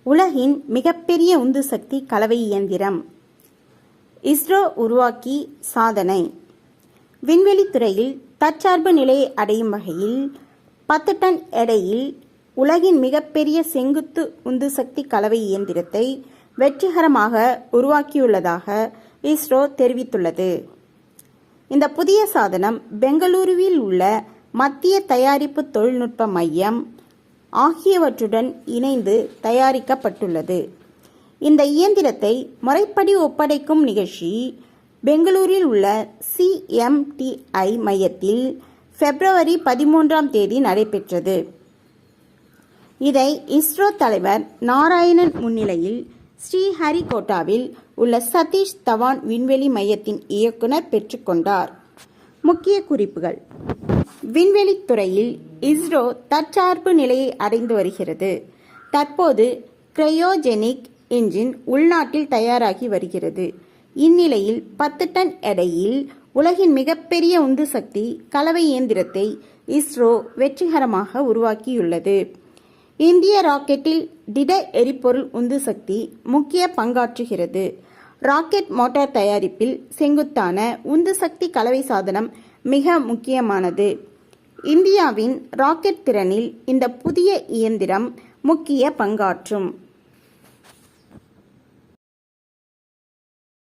உலகின் மிகப்பெரிய உந்து சக்தி கலவை இயந்திரம். இஸ்ரோ உருவாக்கி சாதனை. விண்வெளித்துறையில் தற்சார்பு நிலையை அடையும் வகையில் 10 டன் எடையில் உலகின் மிகப்பெரிய செங்குத்து உந்து சக்தி கலவை இயந்திரத்தை வெற்றிகரமாக உருவாக்கியுள்ளதாக இஸ்ரோ தெரிவித்துள்ளது. இந்த புதிய சாதனம் பெங்களூருவில் உள்ள மத்திய தயாரிப்பு தொழில்நுட்ப மையம் ஆகியவற்றுடன் இணைந்து தயாரிக்கப்பட்டுள்ளது. இந்த இயந்திரத்தை முறைப்படி ஒப்படைக்கும் நிகழ்ச்சி பெங்களூரில் உள்ள CMTI மையத்தில் பிப்ரவரி 13ஆம் தேதி நடைபெற்றது. இதை இஸ்ரோ தலைவர் நாராயணன் முன்னிலையில் ஸ்ரீஹரிகோட்டாவில் உள்ள சதீஷ் தவான் விண்வெளி மையத்தின் இயக்குனர் பெற்றுக்கொண்டார். முக்கிய குறிப்புகள்: விண்வெளித்துறையில் இஸ்ரோ தற்சார்பு நிலையை அடைந்து வருகிறது. தற்போது கிரையோஜெனிக் என்ஜின் உள்நாட்டில் தயாராகி வருகிறது. இந்நிலையில் 10 டன் எடையில் உலகின் மிகப்பெரிய உந்து சக்தி கலவை இயந்திரத்தை இஸ்ரோ வெற்றிகரமாக உருவாக்கியுள்ளது. இந்திய ராக்கெட்டில் திட எரிபொருள் உந்து சக்தி முக்கிய பங்காற்றுகிறது. ராக்கெட் மோட்டார் தயாரிப்பில் செங்குத்தான உந்து சக்தி கலவை சாதனம் மிக முக்கியமானது. இந்தியாவின் ராக்கெட் திறனில் இந்த புதிய இயந்திரம் முக்கிய பங்காற்றும்.